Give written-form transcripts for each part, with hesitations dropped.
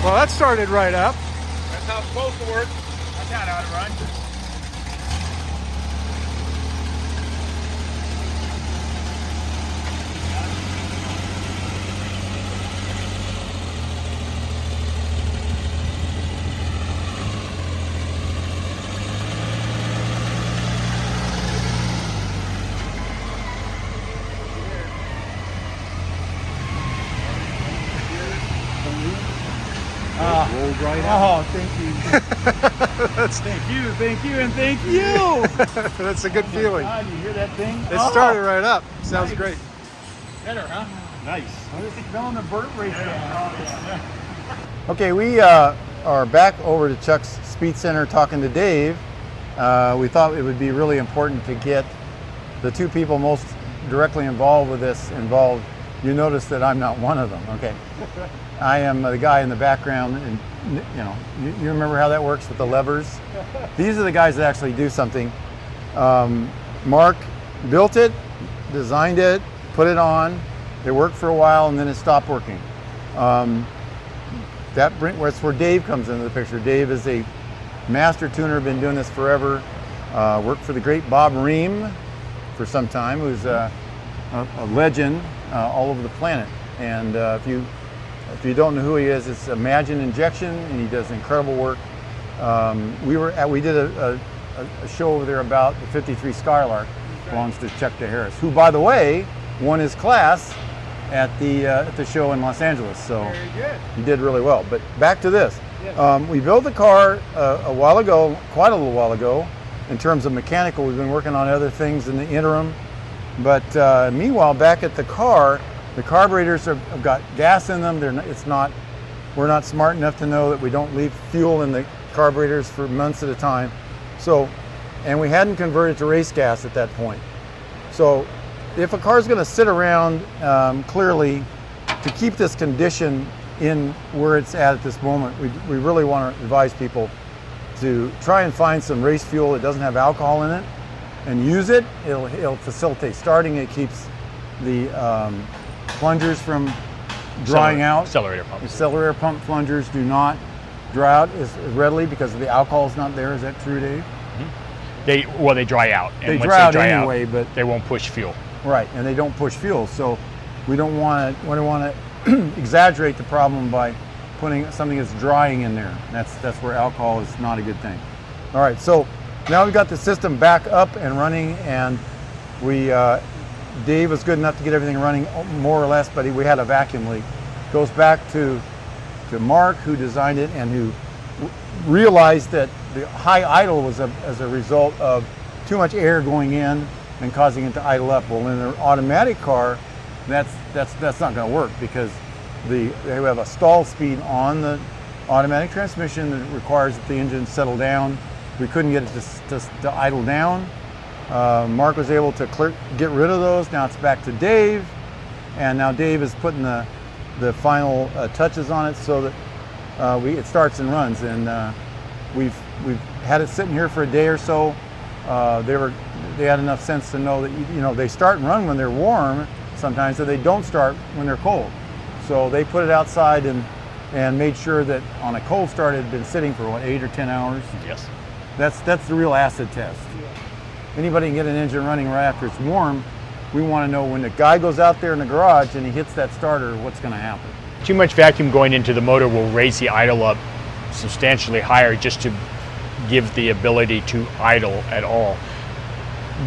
Well, that started right up. That's how it's supposed to work. That's not how to run. Rolled right Oh, out. thank you. thank you, and thank you. That's a good feeling. God, you hear that thing? It started right up. Sounds great. Better, huh? Nice. I'm just filling the burp race down. Okay, we are back over to Chuck's Speed Center talking to Dave. We thought it would be really important to get the two people most directly involved with this involved. You notice that I'm not one of them, okay? I am the guy in the background, and you remember how that works with the levers? These are the guys that actually do something. Mark built it, designed it, put it on. It worked for a while, and then it stopped working. That's where Dave comes into the picture. Dave is a master tuner, been doing this forever. Worked for the great Bob Ream for some time, who's a legend all over the planet. And if you don't know who he is, it's Imagine Injection, and he does incredible work. We did a show over there about the 53 Skylark, belongs to Chuck DeHarris, who, by the way, won his class at the show in Los Angeles. So Very good. he did really well. But back to this. Yes. We built the car a while ago, quite a little while ago. In terms of mechanical, we've been working on other things in the interim. But meanwhile, back at the car, the carburetors have got gas in them. We're not smart enough to know that we don't leave fuel in the carburetors for months at a time. So, and we hadn't converted to race gas at that point. So, if a car's going to sit around, clearly, to keep this condition in where it's at this moment, we really want to advise people to try and find some race fuel that doesn't have alcohol in it, and use it. It'll facilitate starting. It keeps the plungers from drying out. Accelerator pumps. Accelerator pump plungers do not dry out as readily because the alcohol is not there. Is that true, Dave? Mm-hmm. They dry out. And They once dry out dry anyway, but they won't push fuel. right, and they don't push fuel. So we don't want to exaggerate the problem by putting something that's drying in there. That's where alcohol is not a good thing. All right, so now we've got the system back up and running, and Dave was good enough to get everything running more or less, but we had a vacuum leak. Goes back to Mark, who designed it and who realized that the high idle was as a result of too much air going in and causing it to idle up. Well, in an automatic car, that's not going to work because they have a stall speed on the automatic transmission that requires that the engine settle down. We couldn't get it to idle down. Mark was able to get rid of those. Now it's back to Dave, and now Dave is putting the final touches on it so that it starts and runs. And we've had it sitting here for a day or so. They had enough sense to know that they start and run when they're warm sometimes, and they don't start when they're cold. So they put it outside and made sure that on a cold start it had been sitting for 8 or 10 hours. Yes. That's the real acid test. Anybody can get an engine running right after it's warm. We want to know when the guy goes out there in the garage and he hits that starter, what's going to happen. Too much vacuum going into the motor will raise the idle up substantially higher just to give the ability to idle at all.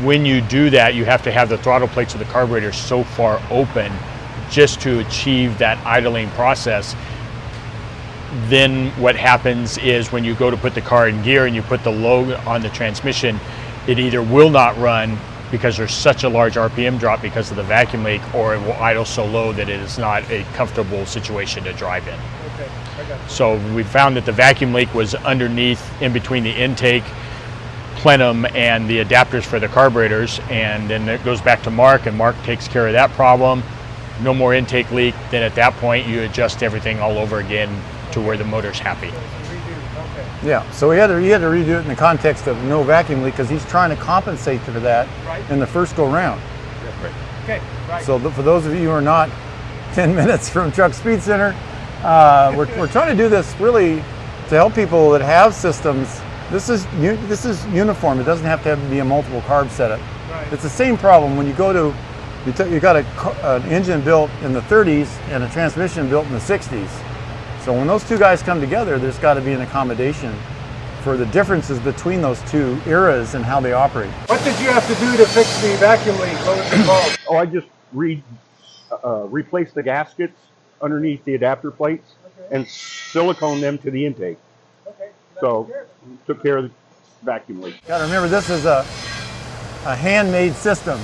When you do that, you have to have the throttle plates of the carburetor so far open just to achieve that idling process. Then what happens is when you go to put the car in gear and you put the load on the transmission, it either will not run because there's such a large RPM drop because of the vacuum leak, or it will idle so low that it is not a comfortable situation to drive in. Okay, I got you. So we found that the vacuum leak was underneath, in between the intake, plenum, and the adapters for the carburetors, and then it goes back to Mark, and Mark takes care of that problem. No more intake leak. Then at that point you adjust everything all over again to where the motor's happy. Yeah, so he had to redo it in the context of no vacuum leak because he's trying to compensate for that in the first go round. Okay, right. So for those of you who are not 10 minutes from Truck Speed Center, We're trying to do this really to help people that have systems. This is uniform. It doesn't have to be a multiple carb setup. Right. It's the same problem when you go to, you got an engine built in the 30s and a transmission built in the 60s. So when those two guys come together, there's got to be an accommodation for the differences between those two eras and how they operate. What did you have to do to fix the vacuum leak? What was involved? Oh, I just replaced the gaskets underneath the adapter plates and silicone them to the intake. Okay. So took care of the vacuum leak. Got to remember, this is a handmade system.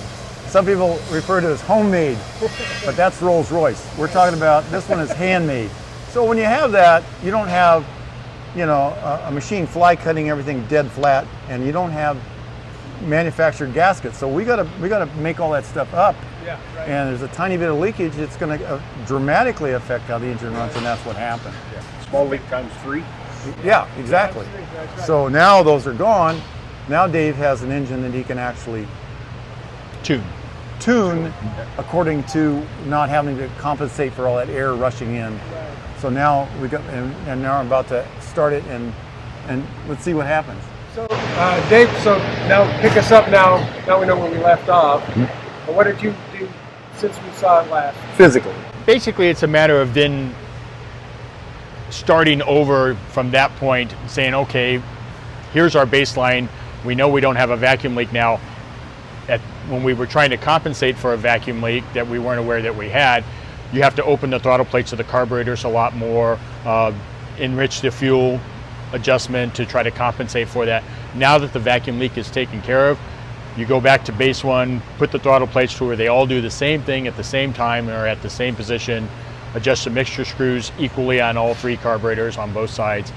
Some people refer to it as homemade, but that's Rolls Royce. We're talking about this one is handmade. So when you have that, you don't have, you know, a machine fly cutting everything dead flat, and you don't have manufactured gaskets. So we gotta make all that stuff up. Yeah, right. And there's a tiny bit of leakage. It's going to dramatically affect how the engine runs, and that's what happened. Small leak times 3. Yeah, exactly. So now those are gone. Now Dave has an engine that he can actually tune according to not having to compensate for all that air rushing in. So now we got, and now I'm about to start it, and let's see what happens. So, Dave, so now pick us up now. Now we know where we left off. But what did you do since we saw it last? Physically. Basically, it's a matter of then starting over from that point, saying, okay, here's our baseline. We know we don't have a vacuum leak now. When we were trying to compensate for a vacuum leak that we weren't aware that we had, you have to open the throttle plates of the carburetors a lot more, enrich the fuel adjustment to try to compensate for that. Now that the vacuum leak is taken care of, you go back to base one, put the throttle plates to where they all do the same thing at the same time or at the same position, adjust the mixture screws equally on all 3 carburetors on both sides,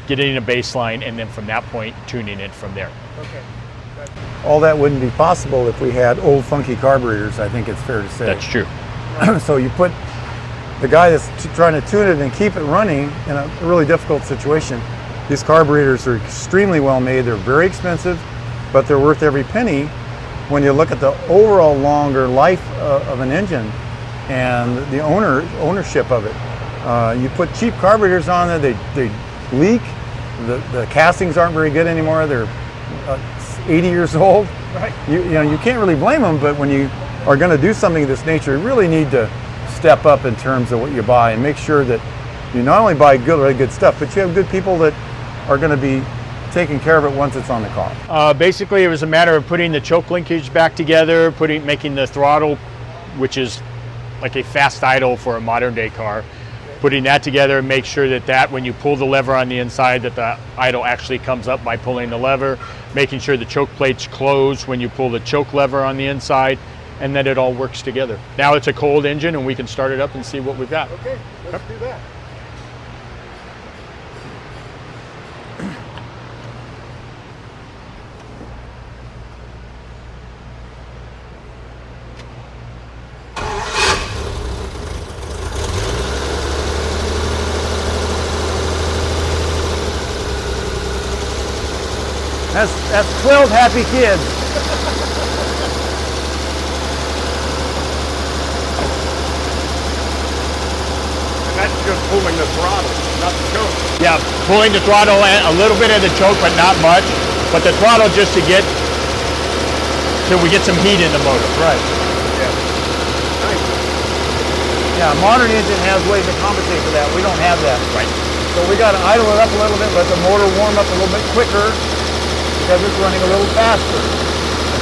getting a baseline, and then from that point, tuning it from there. Okay. All that wouldn't be possible if we had old funky carburetors, I think it's fair to say. That's true. So you put the guy that's trying to tune it and keep it running in a really difficult situation. These carburetors are extremely well made. They're very expensive, but they're worth every penny when you look at the overall longer life of an engine and the ownership of it. You put cheap carburetors on there, they leak. The castings aren't very good anymore. They're 80 years old. Right. You know, you can't really blame them, but when you are going to do something of this nature, you really need to step up in terms of what you buy and make sure that you not only buy really good stuff, but you have good people that are going to be taking care of it once it's on the car. Basically, it was a matter of putting the choke linkage back together, making the throttle, which is like a fast idle for a modern day car, putting that together, make sure that when you pull the lever on the inside, that the idle actually comes up by pulling the lever, making sure the choke plates close when you pull the choke lever on the inside, and that it all works together. Now it's a cold engine, and we can start it up and see what we've got. Okay, let's do that. That's 12 happy kids. That's just pulling the throttle, not the choke. Yeah, pulling the throttle and a little bit of the choke, but not much. But the throttle just to get, till we get some heat in the motor. Right. Yeah, a modern engine has ways to compensate for that. We don't have that. Right. So we got to idle it up a little bit, let the motor warm up a little bit quicker because it's running a little faster.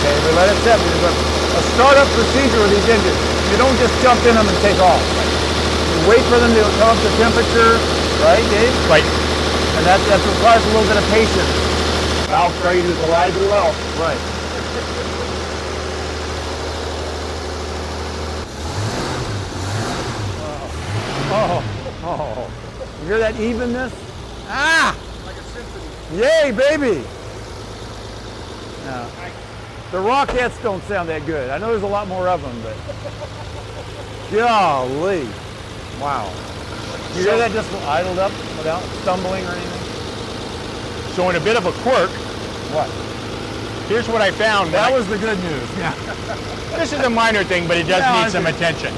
Okay, we let it set. There's a startup procedure with these engines. You don't just jump in them and take off. You wait for them to come up to temperature, right, Dave? Right. And that requires a little bit of patience. Valve train is alive and well. Right. Oh. You hear that evenness? Ah! Like a symphony. Yay, baby! Now, the Rockettes don't sound that good. I know there's a lot more of them, but golly. Wow. You hear that just idled up without stumbling or anything? So in a bit of a quirk, What? here's what I found. That was the good news. Yeah. This is a minor thing, but it does Yeah, need some attention.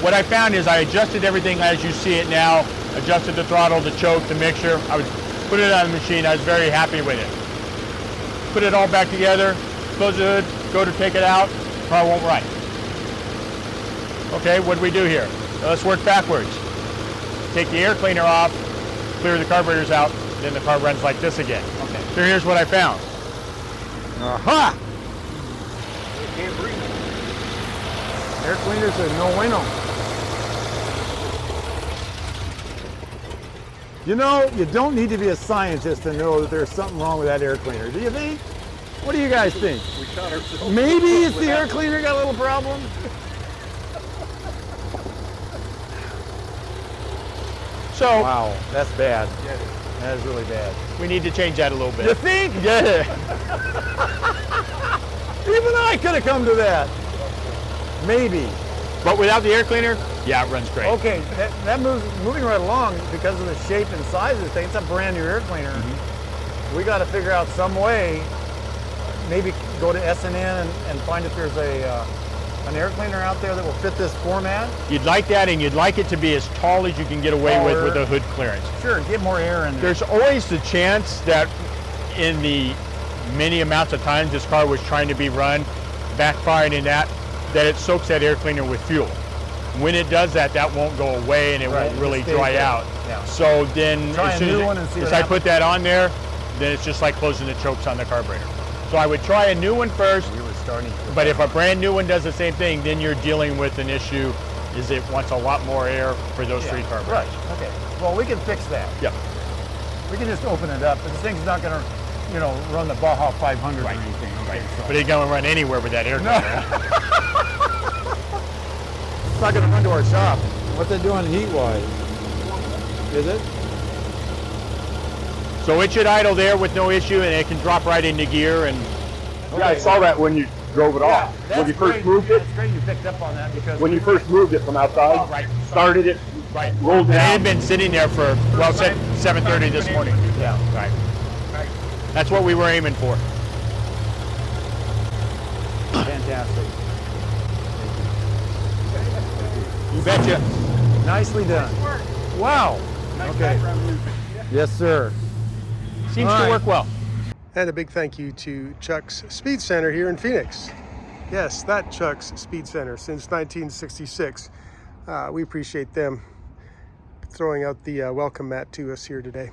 what I found is I adjusted everything as you see it now, adjusted the throttle, the choke, the mixture. I would put it on the machine. I was very happy with it. Put it all back together, close the hood, go to take it out, car won't run. Okay, what do we do here? Now let's work backwards. Take the air cleaner off, clear the carburetors out, then the car runs like this again. Okay. So here's what I found. Aha! Can't breathe. Air cleaners are no bueno. You know, you don't need to be a scientist to know that there's something wrong with that air cleaner. Do you think? What do you guys think? We shot ourselves. Maybe it's the air cleaner got a little problem? So Wow, that's bad. That is really bad. we need to change that a little bit. You think? Yeah. Even I could have come to that. Maybe. But without the air cleaner, yeah, it runs great. Okay, that moves moving right along because of the shape and size of the thing. It's a brand new air cleaner. We got to figure out some way. Maybe go to S&N and find if there's an air cleaner out there that will fit this format. You'd like that, and you'd like it to be as tall as you can get away with a hood clearance. Sure, get more air in there. There's always the chance that in the many amounts of times this car was trying to be run, backfiring in that it soaks that air cleaner with fuel. When it does that, that won't go away and it Right, won't it really stays dry there. out. Yeah. So then Try as a soon new as, one and see as what I put that on there, then it's just like closing the chokes on the carburetor. So I would try a new one first, We were starting to. but if a brand new one does the same thing, then you're dealing with an issue is it wants a lot more air for those three carburetors. Right. Okay. Well, we can fix that. Yeah. We can just open it up. This thing's not going to, run the Baja 500 or anything. Okay, so. But it don't run anywhere with that air cleaner. It's not going to run to our shop. What's it doing heat-wise? Is it? So it should idle there with no issue, and it can drop right into gear. And Yeah, I saw that when you drove it off. When you first moved it, That's great you picked up on that because when you first moved it from outside, Oh, right. started it, right, rolled it it out. had been sitting there for since 7:30 this morning. yeah. Right. That's what we were aiming for. Fantastic. You betcha. Nicely done. Wow. Okay. Yes, sir. Seems All to right. work well. And a big thank you to Chuck's Speed Center here in Phoenix. Yes, that Chuck's Speed Center since 1966. We appreciate them throwing out the welcome mat to us here today.